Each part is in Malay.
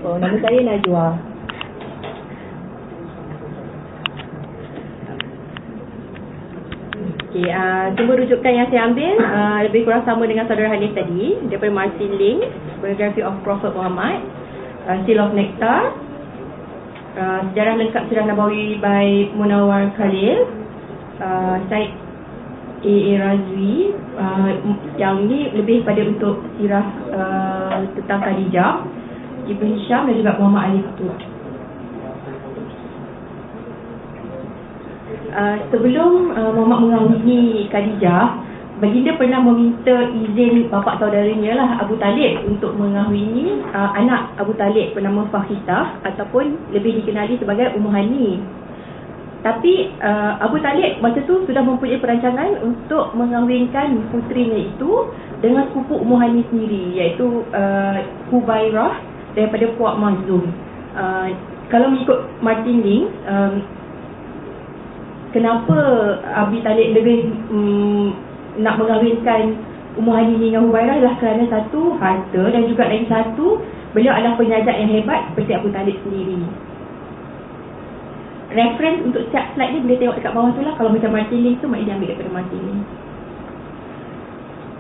Oh, nama saya Najwa. Okay, sumber rujukan yang saya ambil lebih kurang sama dengan saudara Hanif tadi, daripada Martin Link, Biography of Prophet Muhammad, Seal of Nectar, Sejarah Lengkap Sirah Nabawi by Munawar Khalil, Syed A.A. Razwi. Yang ini lebih pada untuk sirah tentang Khadijah, Ibn Hisham dan juga Muhammad Ali Futuh. Sebelum Muhammad mengahwini Khadijah, baginda pernah meminta izin bapa saudaranya lah, Abu Talib, untuk mengahwini anak Abu Talib bernama Fakhitah ataupun lebih dikenali sebagai Ummu Hani. Tapi Abu Talib masa tu sudah mempunyai perancangan untuk mengahwinkan putrinya itu dengan sepupu Ummu Hani sendiri, iaitu Hubairah daripada Puak Makhzum. Kalau mengikut Martin Link, kenapa Abi Talib lebih nak mengahwinkan Ummu Hani dengan Hubairah adalah kerana satu, harta, dan juga lagi satu, beliau adalah penyajak yang hebat seperti Abu Talib sendiri. Reference untuk setiap slide ni boleh tengok dekat bawah tu lah. Kalau macam Martin Link tu, maknanya ambil daripada Martin Link.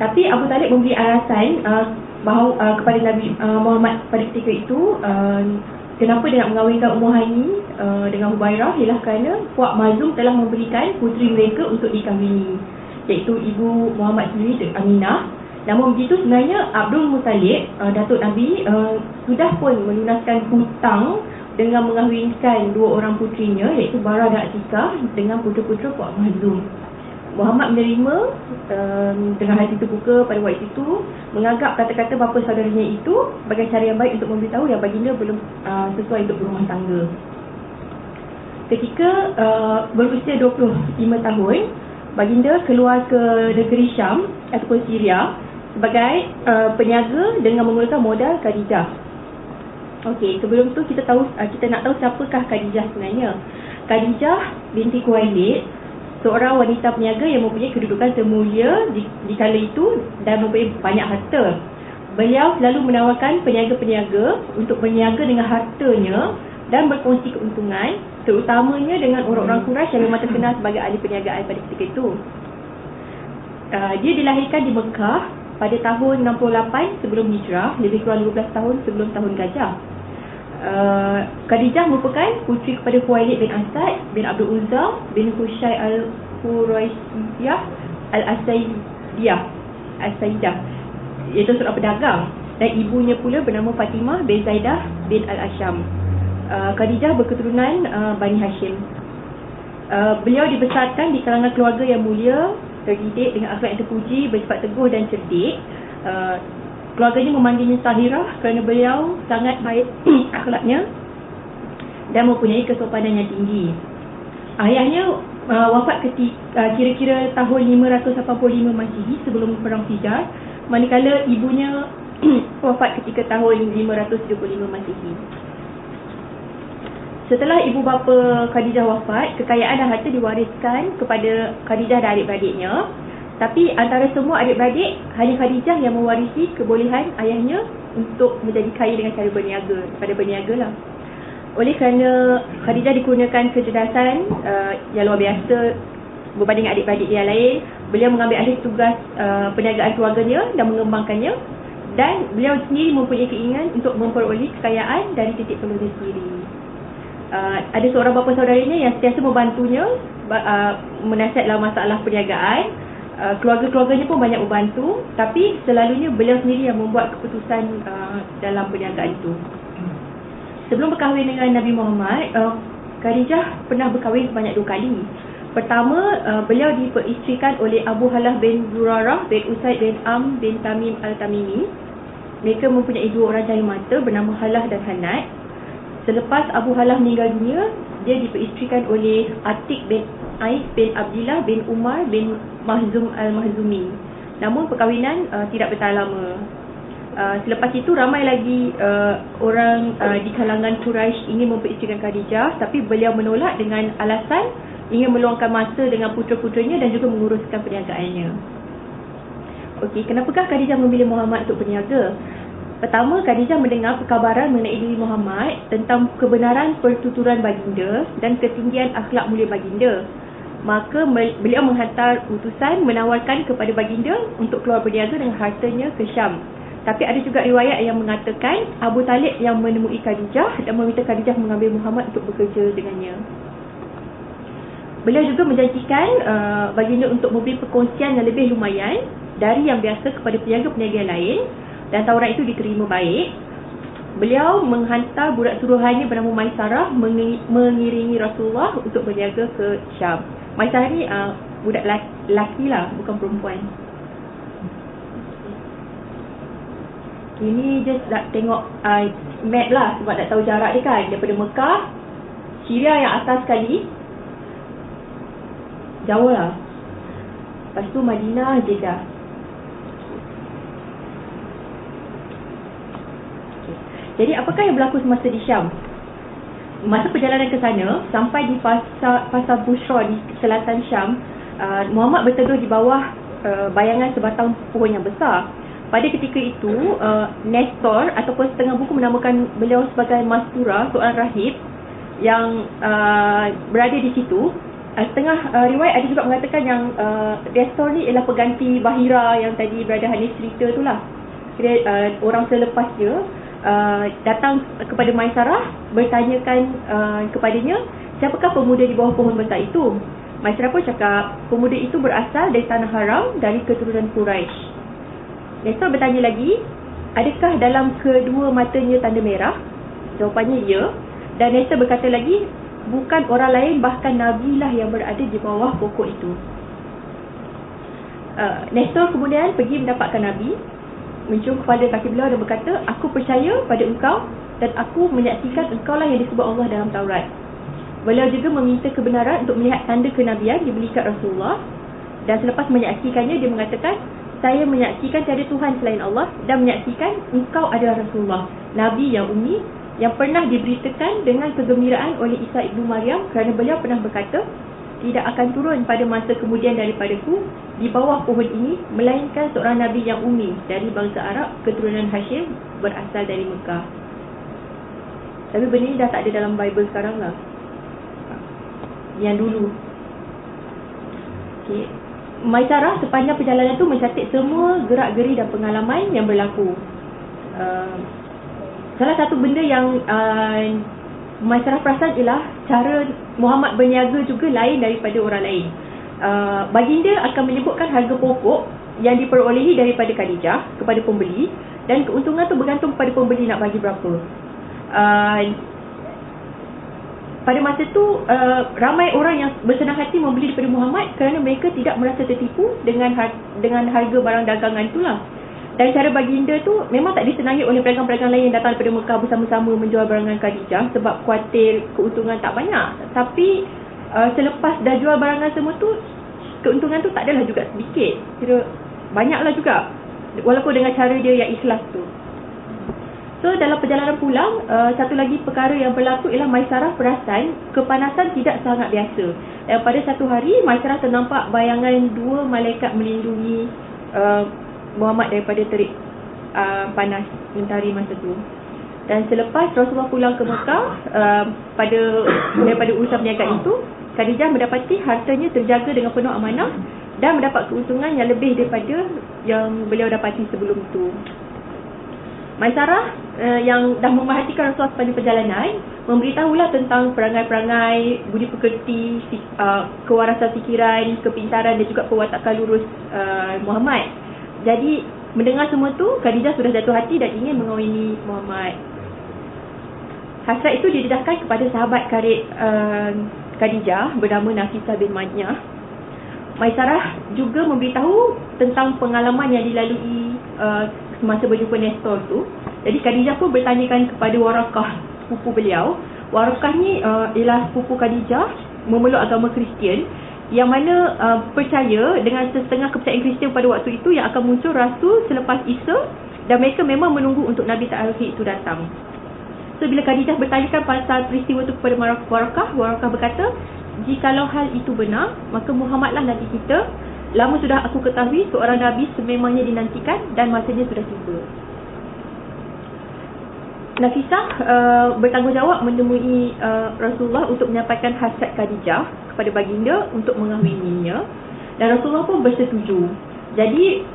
Tapi Abu Talib memberi alasan bahawa kepada Nabi Muhammad pada ketika itu, kenapa dia nak mengahwinkan Ummu Hani dengan Hubairah ialah kerana Puak Makhzum telah memberikan puteri mereka untuk dikahwini, iaitu ibu Muhammad sendiri, Aminah. Namun begitu, sebenarnya Abdul Muttalib, Datuk Nabi, sudah pun melunaskan hutang dengan mengahwinkan dua orang putrinya, iaitu Barah dan Atikah, dengan putera-putera Puak Makhzum. Muhammad menerima dengan hati terbuka pada waktu itu, menganggap kata-kata bapa saudaranya itu sebagai cara yang baik untuk memberitahu yang baginda belum sesuai untuk berumah tangga. Ketika berusia 25 tahun, baginda keluar ke negeri Syam ataupun Syria sebagai peniaga dengan menggunakan modal Khadijah. Okey, sebelum tu kita nak tahu siapakah Khadijah sebenarnya. Khadijah binti Khuwailid, seorang wanita peniaga yang mempunyai kedudukan termulia di kala itu dan mempunyai banyak harta. Beliau selalu menawarkan peniaga-peniaga untuk berniaga dengan hartanya dan berkongsi keuntungan, terutamanya dengan orang-orang Quraisy yang memang terkenal sebagai ahli perniagaan pada ketika itu. Dia dilahirkan di Mekah pada tahun 68 sebelum hijrah, lebih kurang 15 tahun sebelum tahun gajah. Khadijah merupakan puteri kepada Khuwailid bin Asad bin Abdul Uzza bin Hushai al-Quraisiyah al-Asaidah, iaitu seorang pedagang, dan ibunya pula bernama Fatimah bin Zaidah bin al-Asham. Khadijah berketurunan Bani Hashim. Beliau dibesarkan di kalangan keluarga yang mulia, terdidik dengan akhlak yang terpuji, bersifat teguh dan cerdik. Keluarganya memanggilnya Tahirah kerana beliau sangat baik akhlaknya dan mempunyai kesopanan yang tinggi. Ayahnya wafat kira-kira tahun 585 Masihi sebelum Perang Fijar, manakala ibunya wafat ketika tahun 575 Masihi. Setelah ibu bapa Khadijah wafat, kekayaan dan harta diwariskan kepada Khadijah dan adik-beradiknya. Tapi antara semua adik-beradik, hanya Khadijah yang mewarisi kebolehan ayahnya untuk menjadi kaya dengan cara berniaga, daripada berniaga lah. Oleh kerana Khadijah dikurniakan kecerdasan yang luar biasa berbanding adik-beradik yang lain, beliau mengambil alih tugas perniagaan keluarganya dan mengembangkannya, dan beliau sendiri mempunyai keinginan untuk memperoleh kekayaan dari titik peluang sendiri. Ada seorang bapa saudaranya yang sentiasa membantunya menasihat dalam masalah perniagaan. Keluarga-keluarganya pun banyak membantu, tapi selalunya beliau sendiri yang membuat keputusan dalam perniagaan itu. Sebelum berkahwin dengan Nabi Muhammad, Khadijah pernah berkahwin sebanyak 2 kali. Pertama, beliau diperistrikan oleh Abu Halah bin Zurarah bin Usaid bin Am bin Tamim al-Tamimi. Mereka mempunyai 2 orang cahaya mata bernama Halah dan Hanat. Selepas Abu Halah meninggal dunia, dia diperistrikan oleh Atik bin Ais bin Abdillah bin Umar bin Makhzum al-Makhzumi. Namun perkahwinan tidak bertahan lama. Selepas itu ramai lagi orang di kalangan Quraisy ingin memperistrikan Khadijah, tapi beliau menolak dengan alasan ingin meluangkan masa dengan putera-puteranya dan juga menguruskan perniagaannya. Okey, kenapakah Khadijah memilih Muhammad untuk berniaga? Pertama, Khadijah mendengar perkabaran mengenai diri Muhammad tentang kebenaran pertuturan baginda dan ketinggian akhlak mulia baginda. Maka beliau menghantar utusan menawarkan kepada baginda untuk keluar berniaga dengan hartanya ke Syam. Tapi ada juga riwayat yang mengatakan Abu Talib yang menemui Khadijah dan meminta Khadijah mengambil Muhammad untuk bekerja dengannya. Beliau juga menjanjikan baginda untuk memberi perkongsian yang lebih lumayan dari yang biasa kepada peniaga-peniaga lain, dan tawaran itu diterima baik. Beliau menghantar budak suruhannya bernama Maisarah mengiringi Rasulullah untuk berniaga ke Syam. Maisarah ni budak lelaki lah, bukan perempuan. Ini just nak tengok map lah, sebab nak tahu jarak dia kan. Daripada Mekah, Syria yang atas sekali, jauh lah. Lepas tu Madinah, Jeddah. Jadi apakah yang berlaku semasa di Syam? Masa perjalanan ke sana, sampai di pasar Bushra di selatan Syam, Muhammad berteduh di bawah bayangan sebatang pohon yang besar. Pada ketika itu, Nestor ataupun setengah buku menamakan beliau sebagai Mastura, seorang rahib yang berada di situ. Setengah riwayat ada juga mengatakan yang Nestor ni ialah pengganti Bahira yang tadi Brother Hanif cerita tu lah. Dia, orang selepas dia datang kepada Maisarah, bertanyakan kepadanya, siapakah pemuda di bawah pohon besar itu? Maisarah pun cakap, pemuda itu berasal dari tanah haram, dari keturunan Quraisy. Nestor bertanya lagi, adakah dalam kedua matanya tanda merah? Jawapannya ya. Dan Nestor berkata lagi, bukan orang lain, bahkan Nabi lah yang berada di bawah pokok itu. Nestor kemudian pergi mendapatkan Nabi, mencium kepala kaki beliau dan berkata, aku percaya pada engkau dan aku menyaksikan engkau lah yang disebut Allah dalam Taurat. Beliau juga meminta kebenaran untuk melihat tanda kenabian di belikat Rasulullah, dan selepas menyaksikannya dia mengatakan, saya menyaksikan tiada Tuhan selain Allah dan menyaksikan engkau adalah Rasulullah, Nabi yang ummi, yang pernah diberitakan dengan kegembiraan oleh Isa ibnu Maryam kerana beliau pernah berkata, tidak akan turun pada masa kemudian daripadaku di bawah pohon ini melainkan seorang Nabi yang ummi dari bangsa Arab, keturunan Hashim, berasal dari Mekah. Tapi benda ni dah tak ada dalam Bible sekarang lah, yang dulu. Okay. Maisarah sepanjang perjalanan tu mencatat semua gerak-geri dan pengalaman yang berlaku. Salah satu benda yang Maisarah perasan ialah cara Muhammad berniaga juga lain daripada orang lain. Baginda akan menyebutkan harga pokok yang diperolehi daripada Khadijah kepada pembeli, dan keuntungan tu bergantung kepada pembeli nak bagi berapa. Pada masa tu ramai orang yang bersenang hati membeli daripada Muhammad kerana mereka tidak merasa tertipu dengan harga barang dagangan itulah. Dan cara baginda tu memang tak disenangi oleh pedagang-pedagang lain yang datang daripada Mekah bersama-sama menjual barangan Khadijah sebab khuatir keuntungan tak banyak. Tapi selepas dah jual barangan semua tu, keuntungan tu tak adalah juga sedikit. Kira banyaklah juga, walaupun dengan cara dia yang ikhlas tu. So dalam perjalanan pulang, satu lagi perkara yang berlaku ialah Maisarah perasan kepanasan tidak sangat biasa. Dan pada satu hari, Maisarah ternampak bayangan dua malaikat melindungi Muhammad daripada terik panas mentari masa tu. Dan selepas Rasulullah pulang ke Mekah, daripada urusan perniagaan itu, Khadijah mendapati hartanya terjaga dengan penuh amanah dan mendapat keuntungan yang lebih daripada yang beliau dapati sebelum itu. Maisarah yang dah memerhatikan Rasulullah sepanjang perjalanan, memberitahulah tentang perangai-perangai, budi pekerti, kewarasan fikiran, kepintaran dan juga pewatakan lurus Muhammad. Jadi mendengar semua tu, Khadijah sudah jatuh hati dan ingin mengawini Muhammad. Hasrat itu didedahkan kepada sahabat karib Khadijah bernama Nafisah bin Manyah. Maisarah juga memberitahu tentang pengalaman yang dilalui semasa berjumpa Nestor tu. Jadi Khadijah pun bertanyakan kepada Warakah, sepupu beliau. Warakah ni ialah sepupu Khadijah, memeluk agama Kristian, yang mana percaya dengan setengah kepercayaan Kristian pada waktu itu yang akan muncul Rasul selepas Isa, dan mereka memang menunggu untuk Nabi Ta'al-Hid itu datang. So bila Khadijah bertanyakan pasal peristiwa itu kepada Warakah berkata, jikalau hal itu benar, maka Muhammadlah Nabi kita. Lama sudah aku ketahui seorang Nabi sememangnya dinantikan dan masanya sudah tiba. Nafisah bertanggungjawab menemui Rasulullah untuk menyampaikan hasrat Khadijah kepada baginda untuk mengahwininya, dan Rasulullah pun bersetuju. Jadi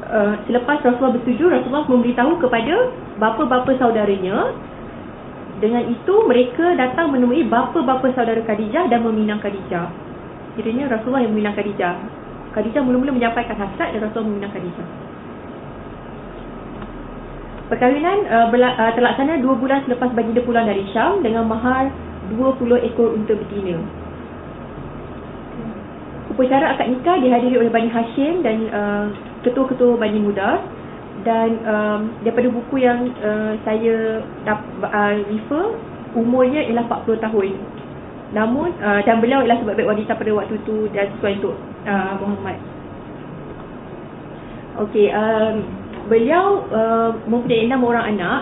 selepas Rasulullah bersetuju, Rasulullah memberitahu kepada bapa-bapa saudaranya. Dengan itu mereka datang menemui bapa-bapa saudara Khadijah dan meminang Khadijah. Kiranya Rasulullah yang meminang Khadijah. Khadijah mula-mula menyampaikan hasrat dan Rasulullah meminang Khadijah. Perkahwinan terlaksana 2 bulan selepas baginda pulang dari Syam dengan mahar 20 ekor unta betina. Upacara akad nikah dihadiri oleh Bani Hashim dan ketua-ketua Bani Mudar. Dan daripada buku yang saya refer, umurnya ialah 40 tahun. Namun dan beliau ialah sebaik-baik wanita pada waktu itu dan sesuai untuk Muhammad. Okey, beliau mempunyai 6 orang anak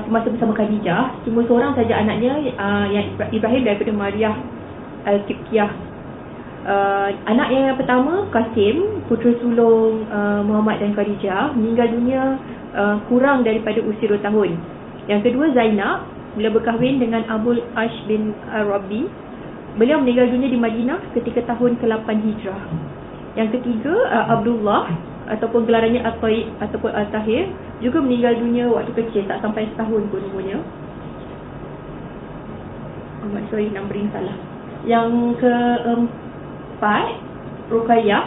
semasa bersama Khadijah. Cuma seorang saja anaknya yang Ibrahim daripada Maryah Al-Qibtiyah. Anak yang pertama, Qasim, putera sulung Muhammad dan Khadijah, meninggal dunia kurang daripada usia 2 tahun. Yang kedua, Zainab, beliau berkahwin dengan Abul Ash bin Arabi. Beliau meninggal dunia di Madinah ketika tahun ke-8 Hijrah. Yang ketiga, Abdullah ataupun gelarannya At-Taib ataupun Al-Tahir, juga meninggal dunia waktu kecil, tak sampai setahun pun umurnya. Numbering salah. Yang keempat, Ruqayyah,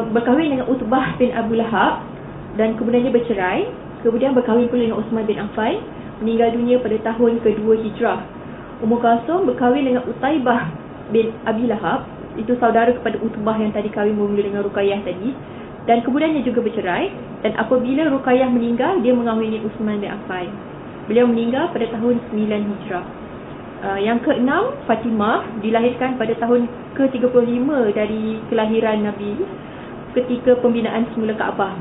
berkahwin dengan Utbah bin Abu Lahab dan kemudiannya bercerai. Kemudian berkahwin pula dengan Uthman bin Affan, meninggal dunia pada tahun kedua Hijrah. Ummu Kalsum berkahwin dengan Utaibah bin Abi Lahab, itu saudara kepada Utbah yang tadi kahwin bermula dengan Ruqayyah tadi, dan kemudiannya juga bercerai. Dan apabila Ruqayyah meninggal, dia mengahwini Uthman bin Affan. Beliau meninggal pada tahun 9 Hijrah. Yang keenam, Fatimah, dilahirkan pada tahun ke-35 dari kelahiran Nabi ketika pembinaan semula Kaabah.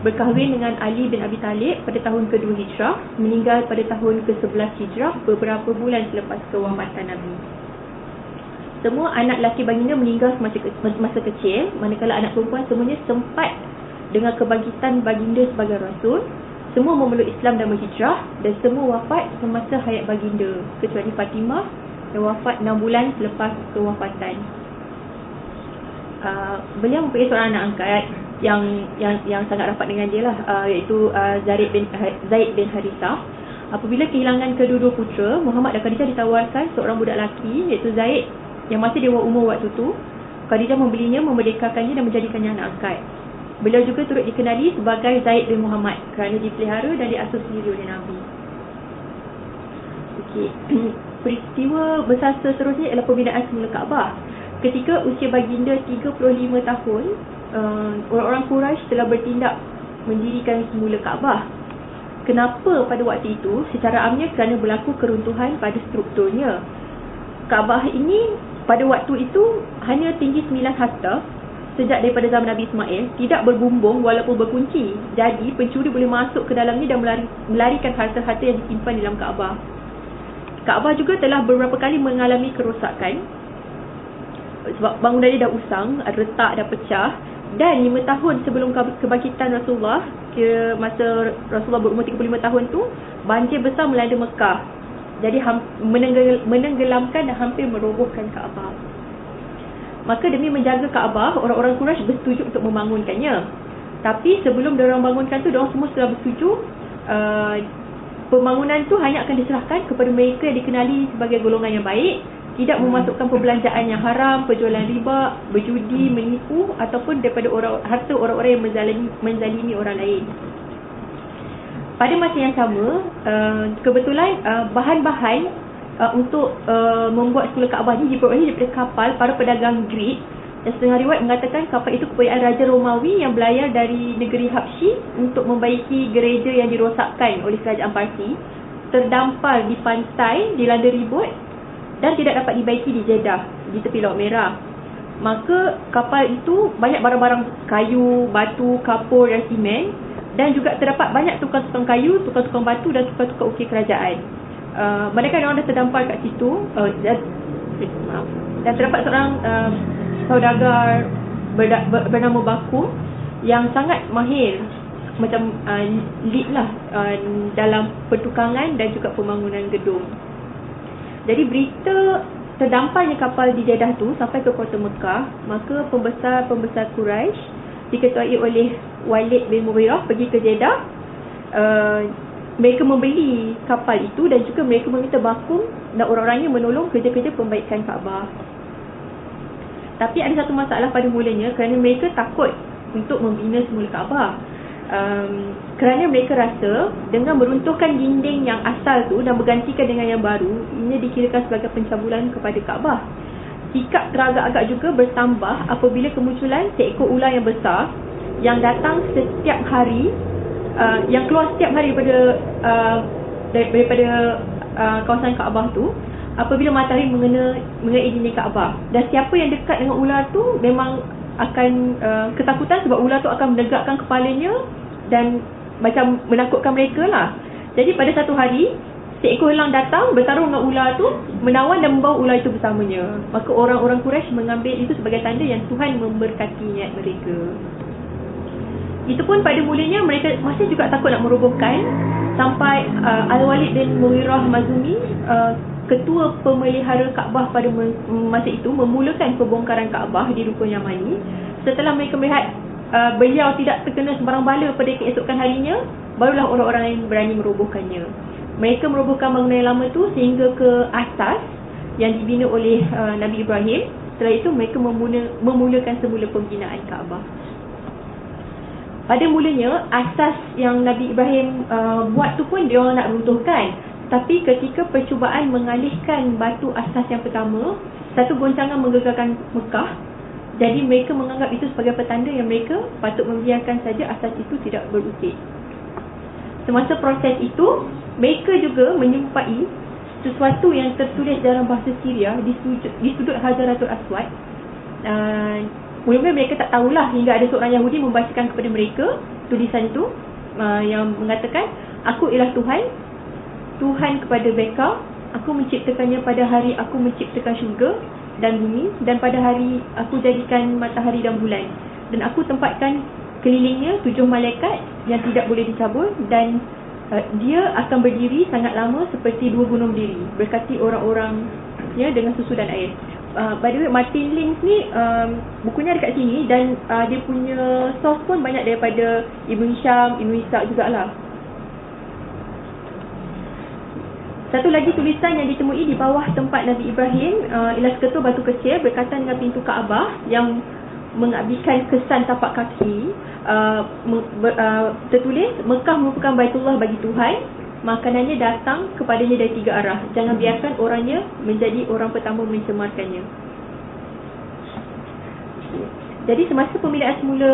Berkahwin dengan Ali bin Abi Talib pada tahun kedua Hijrah, meninggal pada tahun ke-11 Hijrah beberapa bulan selepas kewafatan Nabi. Semua anak lelaki baginda meninggal masa kecil, manakala anak perempuan semuanya sempat dengan kebangkitan baginda sebagai Rasul. Semua memeluk Islam dan berhijrah, dan semua wafat semasa hayat baginda, kecuali Fatimah yang wafat 6 bulan selepas kewafatan. Beliau mempunyai seorang anak angkat yang sangat rapat dengan dia lah, iaitu Zaid bin Harithah. Apabila kehilangan kedua-dua putera, Muhammad dan Khadijah ditawarkan seorang budak lelaki, iaitu Zaid, yang masih di bawah umur waktu itu. Khadijah membelinya, memerdekakannya dan menjadikannya anak angkat. Beliau juga turut dikenali sebagai Zaid bin Muhammad kerana dipelihara dan diasuh sendiri oleh Nabi. Okey. Peristiwa besar seterusnya ialah pembinaan semula Kaabah. Ketika usia baginda 35 tahun, orang-orang Quraisy telah bertindak mendirikan semula Kaabah. Kenapa pada waktu itu? Secara amnya kerana berlaku keruntuhan pada strukturnya. Kaabah ini pada waktu itu hanya tinggi 9 hasta. Sejak daripada zaman Nabi Ismail, tidak berbumbung walaupun berkunci. Jadi pencuri boleh masuk ke dalamnya dan melarikan harta-harta yang disimpan di dalam Kaabah. Kaabah juga telah beberapa kali mengalami kerosakan sebab bangunan dia dah usang, retak dan pecah. Dan 5 tahun sebelum kebangkitan Rasulullah, masa Rasulullah berumur 35 tahun tu, banjir besar melanda Mekah. Jadi menenggelamkan dan hampir merobohkan Kaabah. Maka demi menjaga Kaabah, orang-orang Quraisy bersetuju untuk membangunkannya. Tapi sebelum diorang bangunkan tu, diorang semua sudah bersetuju pembangunan tu hanya akan diserahkan kepada mereka yang dikenali sebagai golongan yang baik, tidak memasukkan perbelanjaan yang haram, penjualan riba, berjudi, menipu ataupun daripada harta orang-orang yang menzalimi orang lain. Pada masa yang sama, kebetulan bahan-bahan untuk membuat semula Kaabah ini diperolehi daripada kapal para pedagang Greek. Dan setengah riwayat mengatakan kapal itu kepunyaan Raja Romawi yang berlayar dari negeri Habsyi untuk membaiki gereja yang dirosakkan oleh kerajaan Parsi, terdampar di pantai, dilanda ribut dan tidak dapat dibaiki di Jeddah, di tepi Laut Merah. Maka kapal itu banyak barang-barang kayu, batu, kapur dan simen, dan juga terdapat banyak tukang-tukang kayu, tukang-tukang batu dan tukang-tukang ukir kerajaan. Mereka orang dah terdampar kat situ, dan terdapat seorang saudagar bernama Bakum yang sangat mahir macam lead lah dalam pertukangan dan juga pembangunan gedung. Jadi berita terdamparnya kapal di Jeddah tu sampai ke kota Mekah, maka pembesar-pembesar Quraisy diketuai oleh Walid bin Mughirah pergi ke Jeddah. Mereka membeli kapal itu dan juga mereka meminta bakung dan orang-orangnya menolong kerja-kerja pembaikan Kaabah. Tapi ada satu masalah pada mulanya kerana mereka takut untuk membina semula Kaabah. Kerana mereka rasa dengan meruntuhkan dinding yang asal tu dan bergantikan dengan yang baru, ini dikirakan sebagai pencabulan kepada Kaabah. Sikap teragak-agak juga bertambah apabila kemunculan seekor ular yang besar yang datang setiap hari, yang keluar setiap hari daripada kawasan Kaabah tu apabila matahari mengenai dinding Kaabah. Dan siapa yang dekat dengan ular tu memang akan ketakutan sebab ular tu akan menegakkan kepalanya dan macam menakutkan mereka lah. Jadi pada satu hari, seekor elang datang bertarung dengan ular tu, menawan dan membawa ular itu bersamanya. Maka orang-orang Quraisy mengambil itu sebagai tanda yang Tuhan memberkati niat mereka. Itu pun pada mulanya mereka masih juga takut nak merobohkan, sampai Al-Walid bin Mughirah Mazumi, ketua pemelihara Kaabah pada masa itu, memulakan pembongkaran Kaabah di Rukun Yamani. Setelah mereka melihat beliau tidak terkena sembarang bala pada keesokan harinya, barulah orang-orang yang berani merobohkannya. Mereka merobohkan bangunan yang lama tu sehingga ke asas yang dibina oleh Nabi Ibrahim. Setelah itu mereka memulakan semula pembinaan Kaabah. Pada mulanya asas yang Nabi Ibrahim buat tu pun dia orang nak runtuhkan. Tapi ketika percubaan mengalihkan batu asas yang pertama, satu goncangan menggegarkan Mekah. Jadi mereka menganggap itu sebagai petanda yang mereka patut membiarkan saja asas itu tidak berusik. Semasa proses itu, mereka juga menyumpai sesuatu yang tertulis dalam bahasa Syria di sudut Hajaratul Aswad. Mula-mula mereka tak tahulah hingga ada seorang Yahudi membacakan kepada mereka tulisan itu yang mengatakan, aku ialah Tuhan kepada Beka. Aku menciptakannya pada hari aku menciptakan syurga dan bumi, dan pada hari aku jadikan matahari dan bulan, dan aku tempatkan kelilingnya 7 malaikat yang tidak boleh dicabut, dan dia akan berdiri sangat lama seperti 2 gunung berdiri, berkati orang-orangnya dengan susu dan air. By the way, Martin Lings ni bukunya dekat sini, dan dia punya source pun banyak daripada Ibn Hisham, Ibn Ishaq jugalah. Satu lagi tulisan yang ditemui di bawah tempat Nabi Ibrahim ialah seketul batu kecil berkaitan dengan pintu Kaabah yang mengabadikan kesan tapak kaki. Tertulis, Mekah merupakan Baitullah bagi Tuhan, makanannya datang kepadanya dari 3 arah. Jangan biarkan orangnya menjadi orang pertama mencemarkannya. Jadi semasa pembinaan semula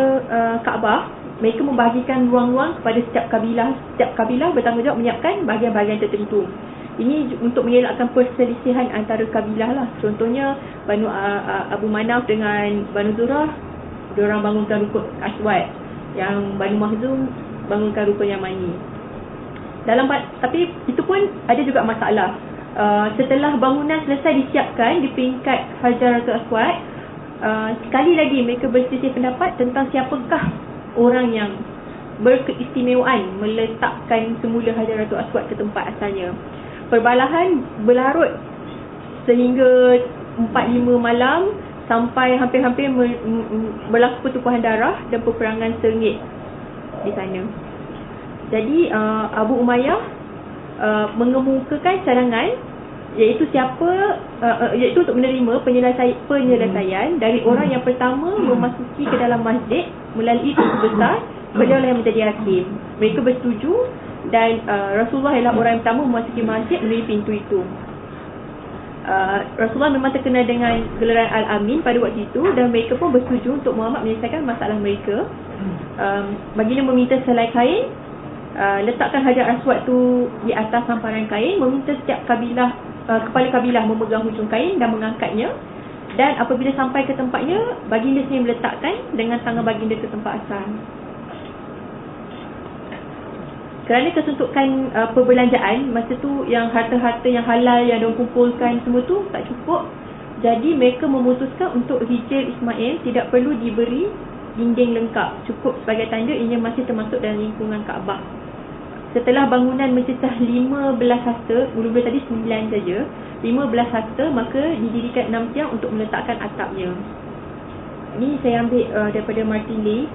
Kaabah, mereka membahagikan ruang-ruang kepada setiap kabilah. Setiap kabilah bertanggungjawab menyiapkan bahagian-bahagian tertentu. Ini untuk mengelakkan perselisihan antara kabilah lah. Contohnya Banu Abu Manaf dengan Banu Zurah, diorang bangunkan Rukun Aswad. Yang Banu Mahzum bangunkan Rukun Yamani. Tapi itu pun ada juga masalah. Setelah bangunan selesai disiapkan di peringkat Hajaratul Aswad, sekali lagi mereka berselisih pendapat tentang siapakah orang yang berkeistimewaan meletakkan semula Hajaratul Aswad ke tempat asalnya. Perbalahan berlarut sehingga 4-5 malam, sampai hampir-hampir berlaku pertumpahan darah dan peperangan sengit di sana. Jadi Abu Umayyah mengemukakan cadangan, iaitu untuk menerima penyelesaian dari orang yang pertama memasuki ke dalam masjid melalui pintu besar. Beliau yang menjadi hakim. Mereka bersetuju, dan Rasulullah ialah orang yang pertama memasuki masjid melalui pintu itu. Rasulullah memang terkenal dengan gelaran Al-Amin pada waktu itu, dan mereka pun bersetuju untuk Muhammad menyelesaikan masalah mereka. Baginda meminta selai kain, letakkan Hajar Aswad tu di atas hamparan kain, meminta setiap kabilah, kepala kabilah memegang hujung kain dan mengangkatnya, dan apabila sampai ke tempatnya, baginda sendiri meletakkan dengan tangan baginda ke tempat asal. Kerana kesuntukan perbelanjaan masa tu, yang harta-harta yang halal yang diorang kumpulkan semua tu tak cukup, jadi mereka memutuskan untuk Hijr Ismail tidak perlu diberi dinding lengkap, cukup sebagai tanda ia masih termasuk dalam lingkungan Kaabah. Setelah bangunan mencecah 15 hasta, mula-mula tadi 9 saja, 15 hasta, maka didirikan 6 tiang untuk meletakkan atapnya. Ni saya ambil daripada Martin Lees,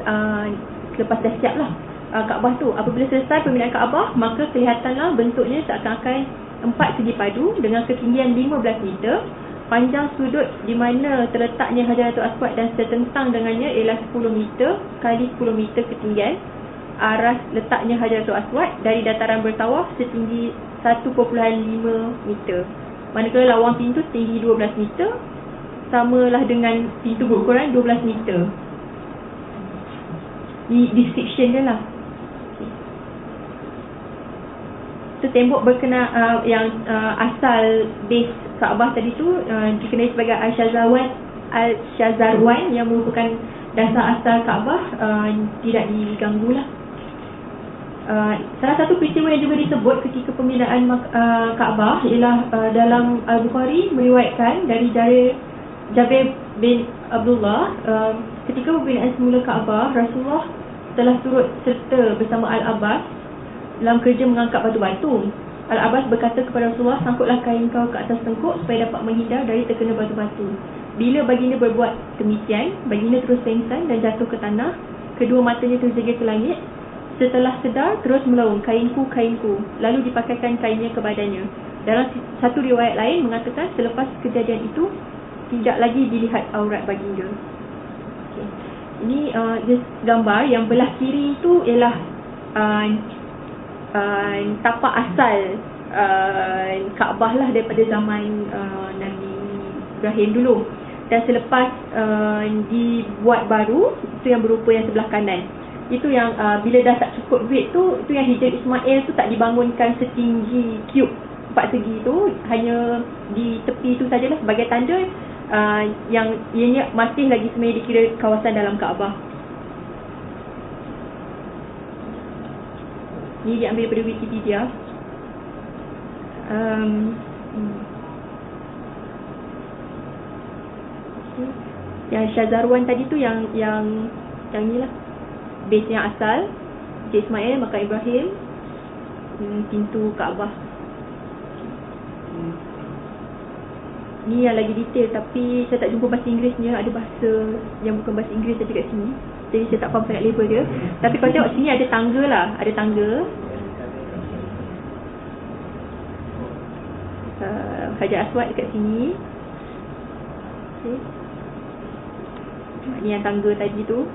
lepas dah siap lah Kaabah tu. Apabila selesai pembinaan Kaabah, maka kelihatanlah bentuknya seakan-akan 4 segi padu dengan ketinggian 15 meter. Panjang sudut di mana terletaknya Hajaratul Aswad dan setentang dengannya ialah 10 meter kali 10 meter ketinggian. Aras letaknya Hajaratul Aswad dari dataran bertawaf setinggi 1.5 meter. Manakala lawang pintu setinggi 12 meter, samalah dengan pintu berukuran 12 meter. Ni description dia lah. So, tembok berkenaan yang asal base Kaabah tadi tu dikenali sebagai Al-Shazarwan yang merupakan dasar asal Kaabah, tidak diganggu lah. Salah satu peristiwa yang juga disebut ketika pembinaan Kaabah ialah dalam Al-Bukhari meriwayatkan dari Jabir bin Abdullah, ketika pembinaan semula Kaabah, Rasulullah telah turut serta bersama Al-Abbas dalam kerja mengangkat batu-batu. Al-Abbas berkata kepada Rasulullah, sangkutlah kain kau ke atas tengkuk supaya dapat menghindar dari terkena batu-batu. Bila baginda berbuat demikian, baginda terus pengsan dan jatuh ke tanah. Kedua matanya terjegal ke langit. Setelah sedar, terus melaung, kainku, kainku. Lalu dipakaikan kainnya ke badannya. Dalam satu riwayat lain mengatakan selepas kejadian itu tidak lagi dilihat aurat baginda. Okay. Ini gambar yang belah kiri itu ialah tapak asal Kaabah lah daripada zaman Nabi Ibrahim dulu. Dan selepas dibuat baru, itu yang berupa yang sebelah kanan. Itu yang bila dah tak cukup duit tu, itu yang Hijr Ismail tu tak dibangunkan setinggi cube 4 segi tu, hanya di tepi tu sajalah sebagai tanda yang ianya masih lagi sebenarnya dikira kawasan dalam Kaabah. Ini diambil daripada Wikipedia. Yang Shazarwan tadi tu yang ni lah, base yang asal Hijr Ismail, makam Ibrahim, pintu Kaabah. Ni yang lagi detail, tapi saya tak jumpa bahasa Inggerisnya. Ada bahasa yang bukan bahasa Inggeris saja kat sini, jadi saya tak faham sangat label dia. Tapi kalau tengok sini ada tangga lah, ada tangga. Hajar Aswad dekat sini. Okay. Ni yang tangga tadi tu.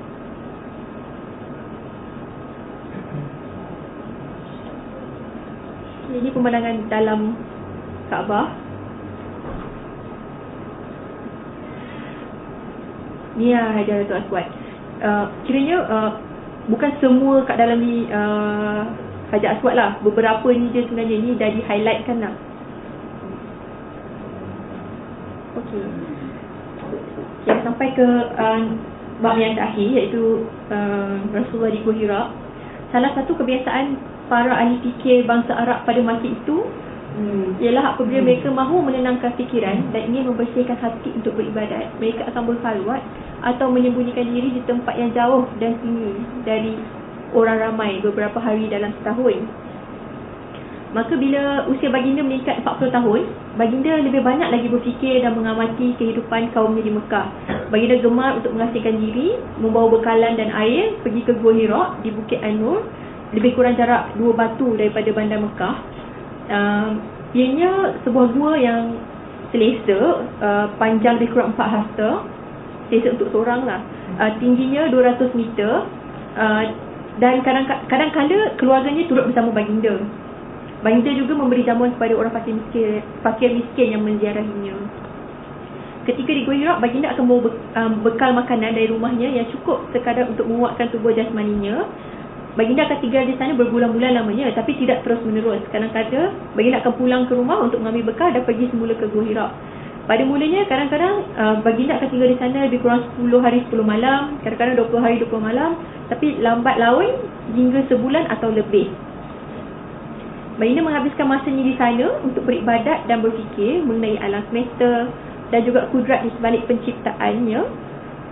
Ini pemandangan dalam Kaabah. Ni lah Hajaratul Aswad. Kiranya bukan semua kat dalam ni Hajar Aswad lah. Beberapa ni je sebenarnya ni dah di highlightkan lah. Okey. Kita sampai ke bab yang terakhir, iaitu Rasulullah di Gua Hira. Salah satu kebiasaan para ahli fikir bangsa Arab pada masa itu ialah apabila mereka mahu menenangkan fikiran dan ingin membersihkan hati untuk beribadat, mereka akan berkhalwat atau menyembunyikan diri di tempat yang jauh dan sunyi dari orang ramai beberapa hari dalam setahun. Maka bila usia baginda meningkat 40 tahun, baginda lebih banyak lagi berfikir dan mengamati kehidupan kaumnya di Mekah. Baginda gemar untuk mengasingkan diri, membawa bekalan dan air, pergi ke Gua Hira di Bukit An-Nur, lebih kurang jarak 2 batu daripada bandar Mekah. Ianya sebuah gua yang selesa, panjang lebih kurang 4 hasta, selesa untuk seorang lah. Tingginya 200 meter, dan kadang-kadang keluarganya turut bersama baginda. Baginda juga memberi jamuan kepada orang fakir miskin yang menziarahinya. Ketika di Gua Hira, baginda akan membawa bekal makanan dari rumahnya yang cukup sekadar untuk menguatkan tubuh jasmaninya. Baginda akan tinggal di sana berbulan-bulan lamanya, tapi tidak terus menerus. Kadang-kadang baginda akan pulang ke rumah untuk mengambil bekal dan pergi semula ke Gua Hira. Pada mulanya kadang-kadang baginda akan tinggal di sana lebih kurang 10 hari 10 malam, kadang-kadang 20 hari 20 malam, tapi lambat laun hingga sebulan atau lebih. Baginda menghabiskan masanya di sana untuk beribadat dan berfikir mengenai alam semesta dan juga kudrat di sebalik penciptaannya.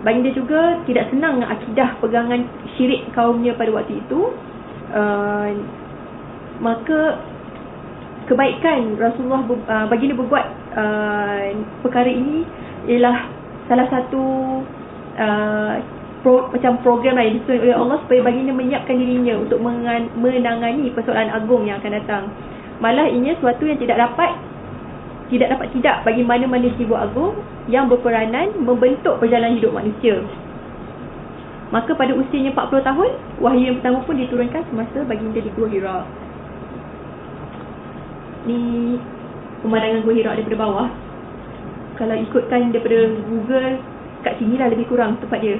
baginda juga tidak senang dengan akidah pegangan syirik kaumnya pada waktu itu. Maka kebaikan Rasulullah baginda berbuat perkara ini ialah salah satu macam program lah yang disusun oleh Allah supaya baginda menyiapkan dirinya untuk menangani persoalan agung yang akan datang. Malah ini suatu yang tidak dapat bagi mana-mana jiwa agung yang berperanan membentuk perjalanan hidup manusia. Maka pada usianya 40 tahun, wahyu yang pertama pun diturunkan semasa baginda di Gua Hira. Ni pemandangan Gua Hira daripada bawah. Kalau ikutkan daripada Google, kat sini lah lebih kurang tempat dia.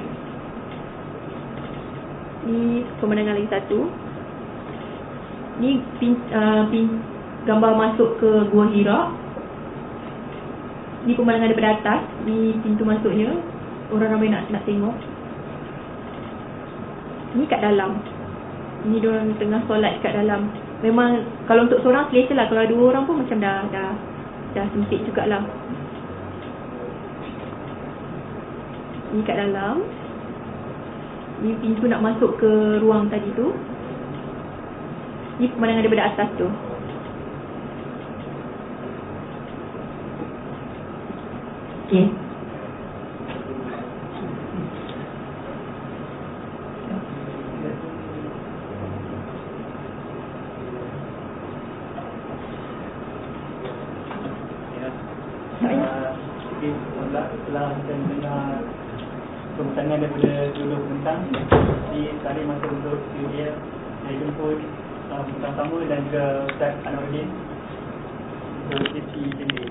Ni pemandangan lagi satu. Ni gambar masuk ke Gua Hira. Ni pemandangan daripada atas. Ni pintu masuknya. Orang ramai nak tengok. Ni kat dalam. Ni diorang tengah solat kat dalam. Memang kalau untuk seorang selesa lah. Kalau 2 orang pun macam dah sempit jugalah. Ni kat dalam. Ni pintu nak masuk ke ruang tadi tu. Ni pemandangan daripada atas tu. Okay. Setelah kita mendengar pembentangan daripada dulu bentang, tarik masa untuk dia saya jemput bersama dan juga Ustaz Anwaruddin untuk sesi sendiri.